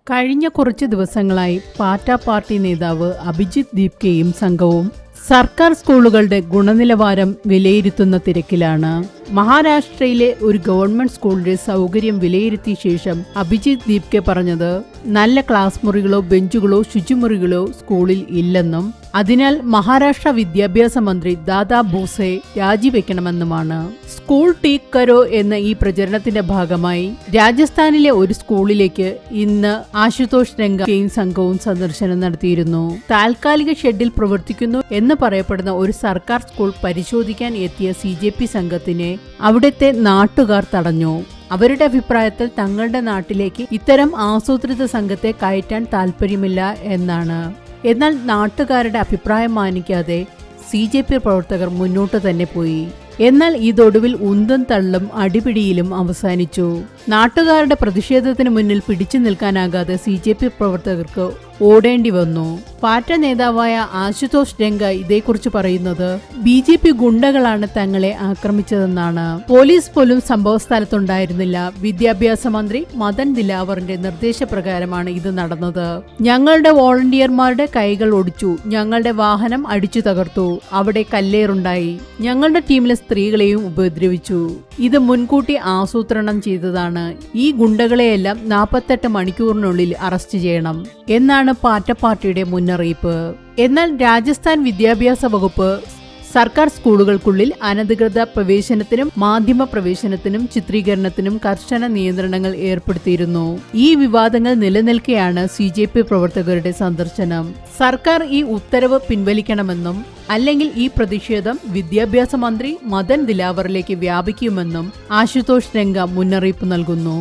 കഴിഞ്ഞ കുറച്ച് ദിവസങ്ങളായി പാറ്റ പാർട്ടി നേതാവ് അഭിജിത്ത് ദീപ്കെയും സംഘവും സർക്കാർ സ്കൂളുകളുടെ ഗുണനിലവാരം വിലയിരുത്തുന്ന തിരക്കിലാണ്. മഹാരാഷ്ട്രയിലെ ഒരു ഗവൺമെന്റ് സ്കൂളിന്റെ സൗകര്യം വിലയിരുത്തിയ ശേഷം അഭിജിത്ത് ദീപ്കെ പറഞ്ഞത്, നല്ല ക്ലാസ് മുറികളോ ബെഞ്ചുകളോ ശുചിമുറികളോ സ്കൂളിൽ ഇല്ലെന്നും അതിനാൽ മഹാരാഷ്ട്ര വിദ്യാഭ്യാസ മന്ത്രി ദാദാ ഭൂസെ രാജിവെക്കണമെന്നുമാണ്. സ്കൂൾ ടീക് കരോ എന്ന ഈ പ്രചരണത്തിന്റെ ഭാഗമായി രാജസ്ഥാനിലെ ഒരു സ്കൂളിലേക്ക് ഇന്ന് ആശുതോഷ് രംഗയും സംഘവും സന്ദർശനം നടത്തിയിരുന്നു. താൽക്കാലിക ഷെഡിൽ പ്രവർത്തിക്കുന്നു എന്ന് പറയപ്പെടുന്ന ഒരു സർക്കാർ സ്കൂൾ പരിശോധിക്കാൻ എത്തിയ CJP സംഘത്തിനെ അവിടുത്തെ നാട്ടുകാർ തടഞ്ഞു. അവരുടെ അഭിപ്രായത്തിൽ തങ്ങളുടെ നാട്ടിലേക്ക് ഇത്തരം ആസൂത്രിത സംഘത്തെ കയറ്റാൻ താല്പര്യമില്ല എന്നാണ്. എന്നാൽ നാട്ടുകാരുടെ അഭിപ്രായം മാനിക്കാതെ CJP പ്രവർത്തകർ മുന്നോട്ട് തന്നെ പോയി. എന്നാൽ ഇതൊടുവിൽ ഉന്തും തള്ളും അടിപിടിയിലും അവസാനിച്ചു. നാട്ടുകാരുടെ പ്രതിഷേധത്തിന് മുന്നിൽ പിടിച്ചു നിൽക്കാനാകാതെ CJP പ്രവർത്തകർക്ക് ഓടേണ്ടി വന്നു. പാറ്റ നേതാവായ ആശുതോഷ് രംഗ ഇതേക്കുറിച്ച് പറയുന്നത്, BJP ഗുണ്ടകളാണ് തങ്ങളെ ആക്രമിച്ചതെന്നാണ്. പോലീസ് പോലും സംഭവ സ്ഥലത്തുണ്ടായിരുന്നില്ല. വിദ്യാഭ്യാസ മന്ത്രി മദൻ ദിലാവറിന്റെ നിർദ്ദേശപ്രകാരമാണ് ഇത് നടന്നത്. ഞങ്ങളുടെ വോളണ്ടിയർമാരുടെ കൈകൾ ഒടിച്ചു, ഞങ്ങളുടെ വാഹനം അടിച്ചു തകർത്തു, അവിടെ കല്ലേറുണ്ടായി, ഞങ്ങളുടെ ടീമിലെ സ്ത്രീകളെയും ഉപദ്രവിച്ചു. ഇത് മുൻകൂട്ടി ആസൂത്രണം ചെയ്തതാണ്. ഈ ഗുണ്ടകളെയെല്ലാം 48 മണിക്കൂറിനുള്ളിൽ അറസ്റ്റ് ചെയ്യണം എന്നാണ് പാറ്റ പാർട്ടിയുടെ മുന്നറിയിപ്പ്. എന്നാൽ രാജസ്ഥാൻ വിദ്യാഭ്യാസ വകുപ്പ് സർക്കാർ സ്കൂളുകൾക്കുള്ളിൽ അനധികൃത പ്രവേശനത്തിനും മാധ്യമ പ്രവേശനത്തിനും ചിത്രീകരണത്തിനും കർശന നിയന്ത്രണങ്ങൾ ഏർപ്പെടുത്തിയിരുന്നു. ഈ വിവാദങ്ങൾ നിലനിൽക്കെയാണ് CJP പ്രവർത്തകരുടെ സന്ദർശനം. സർക്കാർ ഈ ഉത്തരവ് പിൻവലിക്കണമെന്നും അല്ലെങ്കിൽ ഈ പ്രതിഷേധം വിദ്യാഭ്യാസ മന്ത്രി മദൻ ദിലാവറിലേക്ക് വ്യാപിക്കുമെന്നും ആശുതോഷ് രംഗ മുന്നറിയിപ്പ് നൽകുന്നു.